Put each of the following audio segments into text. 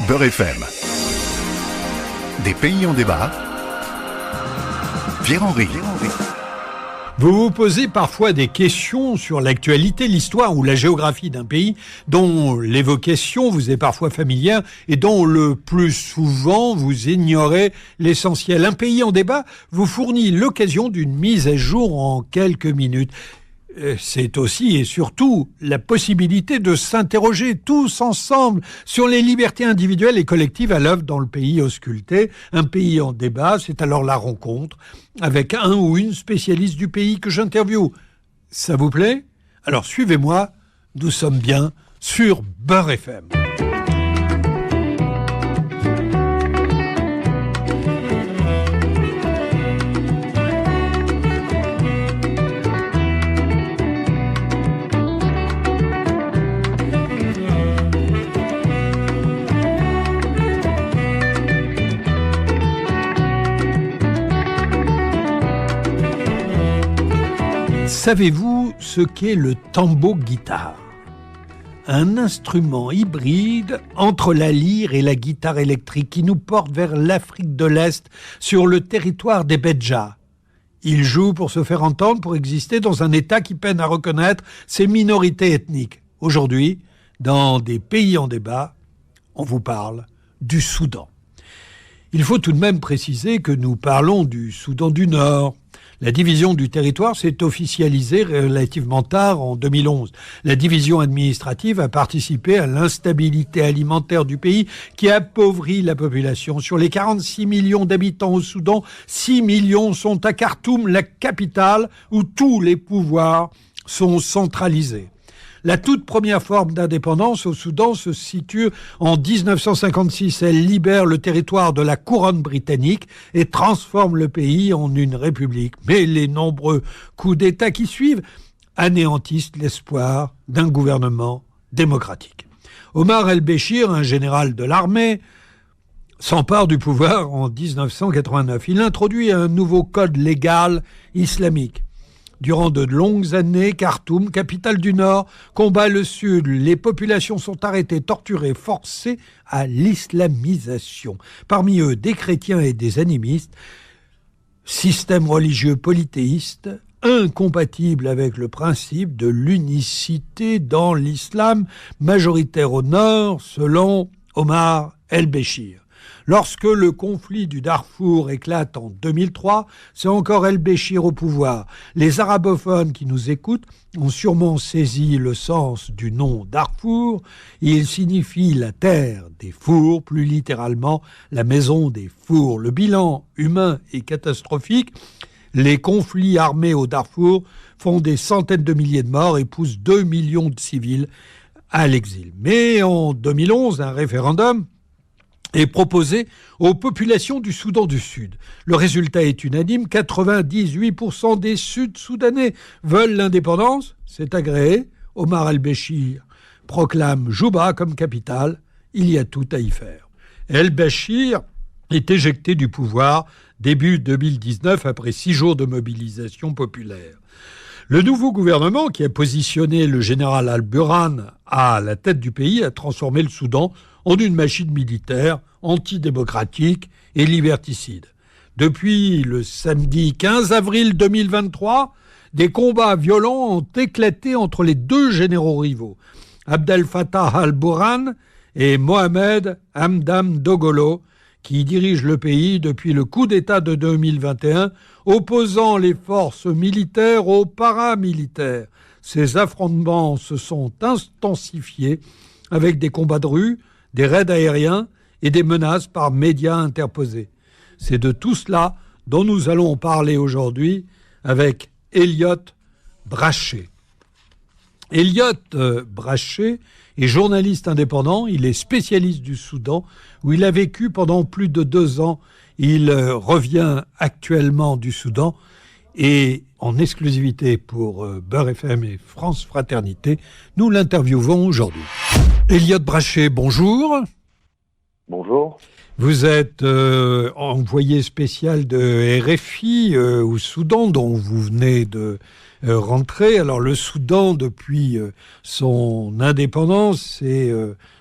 Beurre FM. Des pays en débat. Pierre-Henri. Vous vous posez parfois des questions sur l'actualité, l'histoire ou la géographie d'un pays dont l'évocation vous est parfois familière et dont le plus souvent vous ignorez l'essentiel. Un pays en débat vous fournit l'occasion d'une mise à jour en quelques minutes. C'est aussi et surtout la possibilité de s'interroger tous ensemble sur les libertés individuelles et collectives à l'œuvre dans le pays ausculté. Un pays en débat, c'est alors la rencontre avec un ou une spécialiste du pays que j'interviewe. Ça vous plaît ? Alors suivez-moi, nous sommes bien sur Beurre FM. Savez-vous ce qu'est le tambour-guitare ? Un instrument hybride entre la lyre et la guitare électrique qui nous porte vers l'Afrique de l'Est sur le territoire des Bedja. Il joue pour se faire entendre, pour exister dans un État qui peine à reconnaître ses minorités ethniques. Aujourd'hui, dans des pays en débat, on vous parle du Soudan. Il faut tout de même préciser que nous parlons du Soudan du Nord. La division du territoire s'est officialisée relativement tard, en 2011. La division administrative a participé à l'instabilité alimentaire du pays qui appauvrit la population. Sur les 46 millions d'habitants au Soudan, 6 millions sont à Khartoum, la capitale, où tous les pouvoirs sont centralisés. La toute première forme d'indépendance au Soudan se situe en 1956. Elle libère le territoire de la couronne britannique et transforme le pays en une république. Mais les nombreux coups d'État qui suivent anéantissent l'espoir d'un gouvernement démocratique. Omar el-Béchir, un général de l'armée, s'empare du pouvoir en 1989. Il introduit un nouveau code légal islamique. Durant de longues années, Khartoum, capitale du Nord, combat le Sud. Les populations sont arrêtées, torturées, forcées à l'islamisation. Parmi eux, des chrétiens et des animistes. Système religieux polythéiste, incompatible avec le principe de l'unicité dans l'islam, majoritaire au Nord, selon Omar el-Béchir. Lorsque le conflit du Darfour éclate en 2003, c'est encore el-Béchir au pouvoir. Les arabophones qui nous écoutent ont sûrement saisi le sens du nom Darfour. Il signifie la terre des fours, plus littéralement la maison des fours. Le bilan humain est catastrophique. Les conflits armés au Darfour font des centaines de milliers de morts et poussent 2 millions de civils à l'exil. Mais en 2011, un référendum est proposé aux populations du Soudan du Sud. Le résultat est unanime, 98% des Sud-Soudanais veulent l'indépendance, c'est agréé. Omar el-Béchir proclame Juba comme capitale, il y a tout à y faire. El-Béchir est éjecté du pouvoir début 2019 après 6 jours de mobilisation populaire. Le nouveau gouvernement, qui a positionné le général al-Burhan à la tête du pays, a transformé le Soudan en une machine militaire antidémocratique et liberticide. Depuis le samedi 15 avril 2023, des combats violents ont éclaté entre les deux généraux rivaux, Abdel Fattah al-Burhan et Mohamed Hamdan Dagalo, qui dirige le pays depuis le coup d'État de 2021, opposant les forces militaires aux paramilitaires. Ces affrontements se sont intensifiés avec des combats de rue, des raids aériens et des menaces par médias interposés. C'est de tout cela dont nous allons parler aujourd'hui avec Elliot Brachet. Elliot Brachet est journaliste indépendant, il est spécialiste du Soudan, où il a vécu pendant plus de 2 ans. Il revient actuellement du Soudan et en exclusivité pour Beurre FM et France Fraternité, nous l'interviewons aujourd'hui. Elliot Brachet, bonjour. Bonjour. Vous êtes envoyé spécial de RFI au Soudan, dont vous venez de rentrer. Alors le Soudan, depuis son indépendance, c'est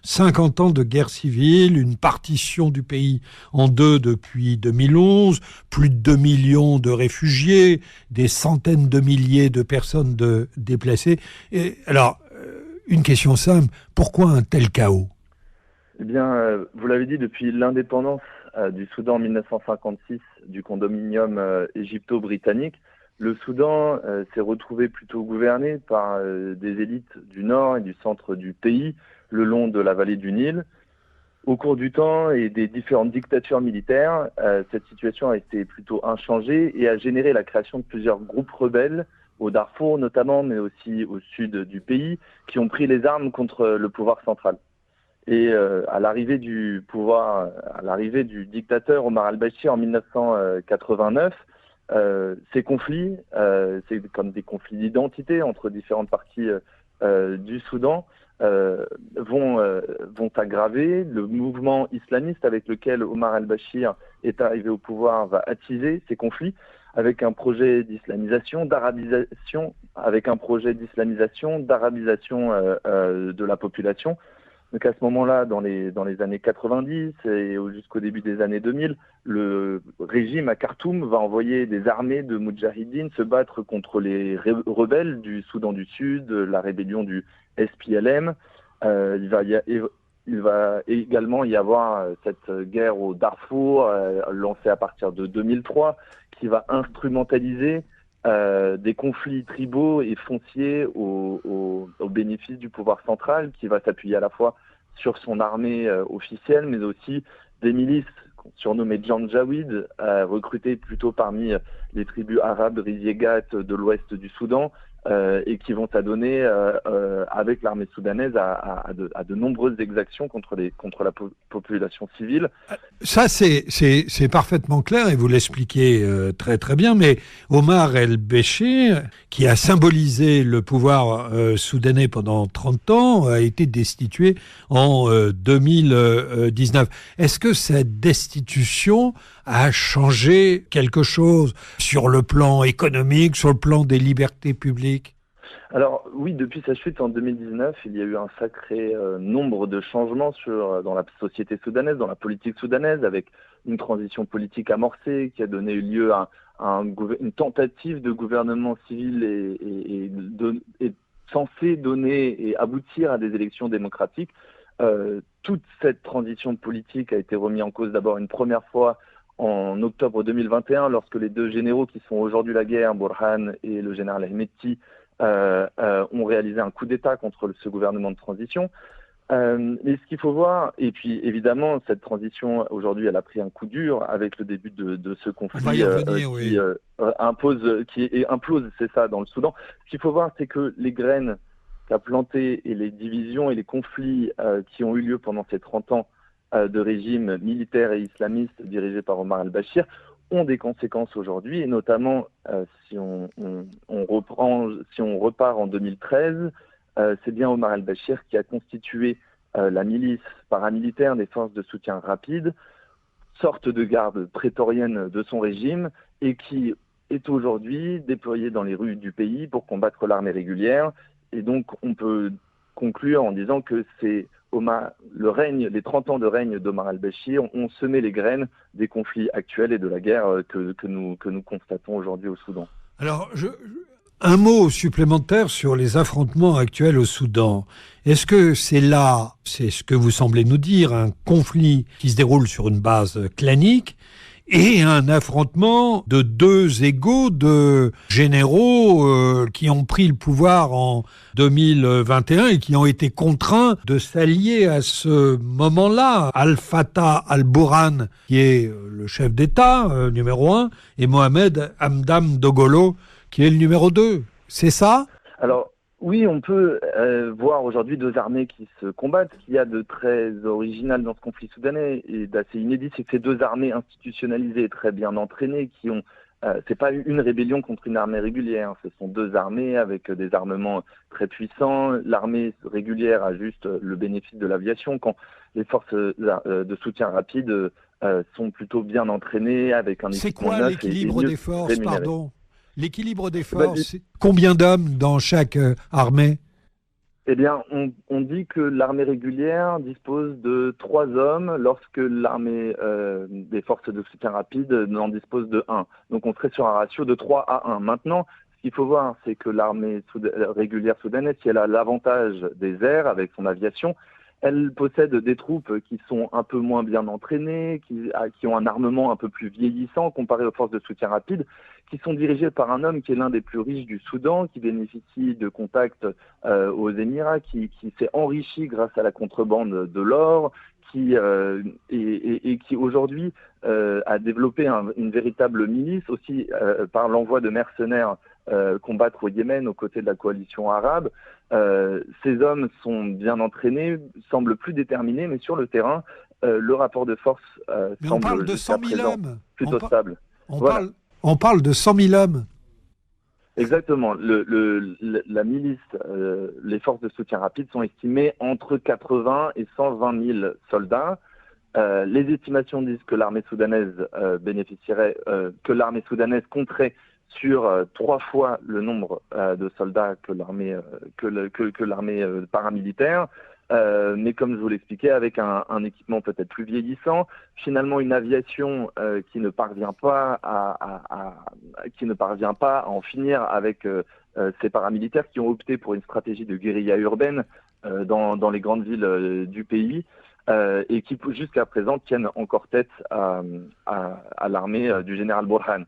50 ans de guerre civile, une partition du pays en deux depuis 2011, plus de 2 millions de réfugiés, des centaines de milliers de personnes déplacées. Et, alors, une question simple, pourquoi un tel chaos ? Eh bien, vous l'avez dit, depuis l'indépendance du Soudan en 1956 du condominium égypto-britannique, le Soudan s'est retrouvé plutôt gouverné par des élites du nord et du centre du pays, le long de la vallée du Nil. Au cours du temps et des différentes dictatures militaires, cette situation a été plutôt inchangée et a généré la création de plusieurs groupes rebelles, au Darfour notamment, mais aussi au sud du pays, qui ont pris les armes contre le pouvoir central. Et à l'arrivée du dictateur Omar al-Béchir en 1989, ces conflits, c'est comme des conflits d'identité entre différentes parties du Soudan, vont s'aggraver. Le mouvement islamiste avec lequel Omar al-Béchir est arrivé au pouvoir va attiser ces conflits avec un projet d'islamisation, d'arabisation de la population. Donc à ce moment-là, dans les années 90 et jusqu'au début des années 2000, le régime à Khartoum va envoyer des armées de Moudjahidines se battre contre les rebelles du Soudan du Sud, la rébellion du SPLM. Il va également y avoir cette guerre au Darfour, lancée à partir de 2003, qui va instrumentaliser des conflits tribaux et fonciers au bénéfice du pouvoir central, qui va s'appuyer à la fois sur son armée officielle, mais aussi des milices surnommées Janjaweed, recrutées plutôt parmi les tribus arabes Riziegat de l'ouest du Soudan, et qui vont s'adonner avec l'armée soudanaise à de nombreuses exactions contre la population civile. Ça, c'est parfaitement clair et vous l'expliquez très très bien, mais Omar el-Béchir, qui a symbolisé le pouvoir soudanais pendant 30 ans, a été destitué en 2019. Est-ce que cette destitution a changé quelque chose sur le plan économique, sur le plan des libertés publiques ? Alors oui, depuis sa chute en 2019, il y a eu un sacré nombre de changements dans la société soudanaise, dans la politique soudanaise, avec une transition politique amorcée qui a donné lieu à une tentative de gouvernement civil et censé donner et aboutir à des élections démocratiques. Toute cette transition politique a été remise en cause d'abord une première fois en octobre 2021, lorsque les deux généraux qui sont aujourd'hui la guerre, Burhan et le général Hemedti, ont réalisé un coup d'État contre ce gouvernement de transition. Mais ce qu'il faut voir, et puis évidemment, cette transition, aujourd'hui, elle a pris un coup dur avec le début de ce conflit qui implose, c'est ça, dans le Soudan. Ce qu'il faut voir, c'est que les graines qu'a plantées et les divisions et les conflits qui ont eu lieu pendant ces 30 ans de régime militaire et islamiste dirigé par Omar al-Béchir ont des conséquences aujourd'hui, et notamment si on repart en 2013, c'est bien Omar al-Béchir qui a constitué la milice paramilitaire des forces de soutien rapide, sorte de garde prétorienne de son régime, et qui est aujourd'hui déployée dans les rues du pays pour combattre l'armée régulière. Et donc on peut conclure en disant que c'est les 30 ans de règne d'Omar al-Béchir ont semé les graines des conflits actuels et de la guerre que nous constatons aujourd'hui au Soudan. Alors, un mot supplémentaire sur les affrontements actuels au Soudan. Est-ce que c'est ce que vous semblez nous dire, un conflit qui se déroule sur une base clanique et un affrontement de deux égaux de généraux qui ont pris le pouvoir en 2021 et qui ont été contraints de s'allier à ce moment-là. Al-Fatah al-Burhan, qui est le chef d'État numéro 1, et Mohamed Hamdan Dagalo, qui est le numéro 2. C'est ça ? Alors, oui, on peut voir aujourd'hui deux armées qui se combattent. Ce qu'il y a de très original dans ce conflit soudanais et d'assez inédit, c'est que ces deux armées institutionnalisées et très bien entraînées, qui ont c'est pas une rébellion contre une armée régulière. Ce sont deux armées avec des armements très puissants. L'armée régulière a juste le bénéfice de l'aviation, quand les forces de soutien rapide sont plutôt bien entraînées avec un équipement neuf. C'est quoi l'équilibre des forces, rémunéré. pardon? L'équilibre des forces, c'est combien d'hommes dans chaque armée? Eh bien, on dit que l'armée régulière dispose de 3 hommes lorsque l'armée des forces de soutien rapide n'en dispose de 1. Donc on serait sur un ratio de 3 à 1. Maintenant, ce qu'il faut voir, c'est que l'armée régulière soudanaise, si elle a l'avantage des airs avec son aviation, elle possède des troupes qui sont un peu moins bien entraînées, qui ont un armement un peu plus vieillissant comparé aux forces de soutien rapide, qui sont dirigées par un homme qui est l'un des plus riches du Soudan, qui bénéficie de contacts aux Émirats, qui s'est enrichi grâce à la contrebande de l'or, qui aujourd'hui a développé une véritable milice, aussi par l'envoi de mercenaires combattre au Yémen aux côtés de la coalition arabe. Ces hommes sont bien entraînés, semblent plus déterminés, mais sur le terrain, le rapport de force semble jusqu'à présent plutôt stable. On parle de 100 000 hommes. Exactement. La milice, les forces de soutien rapide sont estimées entre 80 et 120 000 soldats. Les estimations disent que l'armée soudanaise que l'armée soudanaise compterait sur 3 fois le nombre de soldats que l'armée paramilitaire. Mais comme je vous l'expliquais, avec un équipement peut-être plus vieillissant, finalement une aviation qui ne parvient pas à en finir avec ces paramilitaires qui ont opté pour une stratégie de guérilla urbaine dans les grandes villes du pays et qui jusqu'à présent tiennent encore tête à l'armée du général Burhan.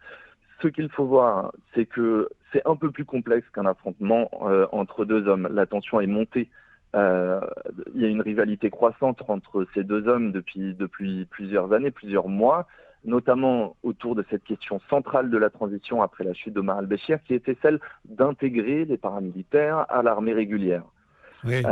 Ce qu'il faut voir, c'est que c'est un peu plus complexe qu'un affrontement entre deux hommes. La tension est montée. Il y a une rivalité croissante entre ces deux hommes depuis plusieurs années, plusieurs mois, notamment autour de cette question centrale de la transition après la chute d'Omar al-Béchir, qui était celle d'intégrer les paramilitaires à l'armée régulière. Oui.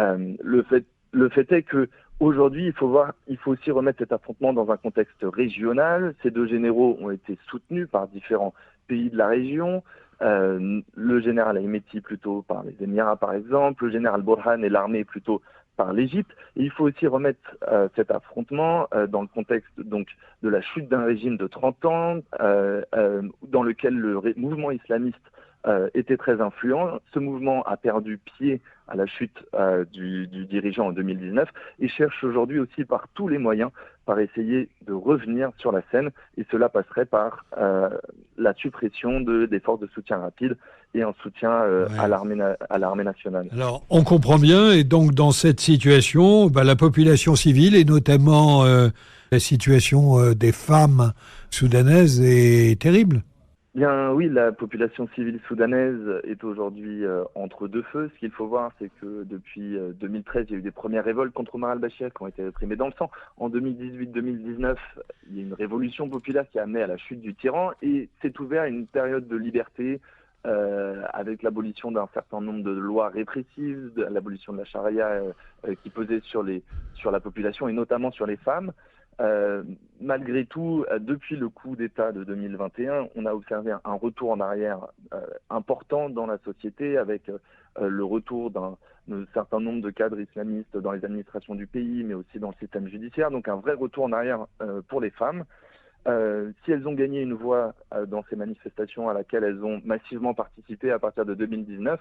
Le fait est que aujourd'hui, il faut aussi remettre cet affrontement dans un contexte régional. Ces deux généraux ont été soutenus par différents pays de la région. Le général Hemeti plutôt par les Émirats par exemple, le général Burhan et l'armée plutôt par l'Égypte. Et il faut aussi remettre cet affrontement dans le contexte donc de la chute d'un régime de 30 ans dans lequel le mouvement islamiste était très influent. Ce mouvement a perdu pied à la chute du dirigeant en 2019 et cherche aujourd'hui aussi par tous les moyens par essayer de revenir sur la scène, et cela passerait par la suppression des forces de soutien rapide et un soutien à l'armée nationale. Alors, on comprend bien, et donc dans cette situation, la population civile, et notamment la situation des femmes soudanaises, est terrible. Bien oui, la population civile soudanaise est aujourd'hui entre deux feux. Ce qu'il faut voir, c'est que depuis 2013, il y a eu des premières révoltes contre Omar al-Béchir qui ont été réprimées dans le sang. En 2018-2019, il y a eu une révolution populaire qui a amené à la chute du tyran et s'est ouvert une période de liberté avec l'abolition d'un certain nombre de lois répressives, l'abolition de la charia qui pesait sur la population et notamment sur les femmes. Malgré tout, depuis le coup d'État de 2021, on a observé un retour en arrière important dans la société avec le retour d'un certain nombre de cadres islamistes dans les administrations du pays, mais aussi dans le système judiciaire. Donc un vrai retour en arrière pour les femmes. Si elles ont gagné une voix dans ces manifestations à laquelle elles ont massivement participé à partir de 2019,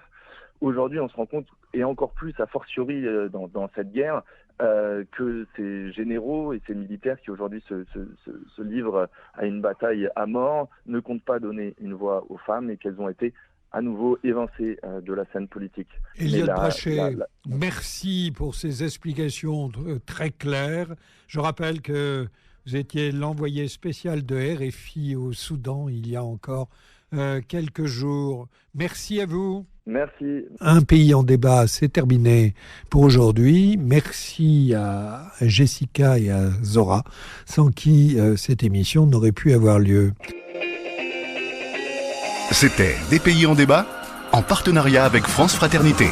aujourd'hui on se rend compte, et encore plus a fortiori dans cette guerre, que ces généraux et ces militaires qui aujourd'hui se livrent à une bataille à mort ne comptent pas donner une voix aux femmes et qu'elles ont été à nouveau évincées de la scène politique. Eliott Brachet, merci pour ces explications très claires. Je rappelle que vous étiez l'envoyé spécial de RFI au Soudan il y a encore quelques jours. Merci à vous. Merci. Un pays en débat, c'est terminé pour aujourd'hui. Merci à Jessica et à Zora, sans qui cette émission n'aurait pu avoir lieu. C'était Des pays en débat, en partenariat avec France Fraternité.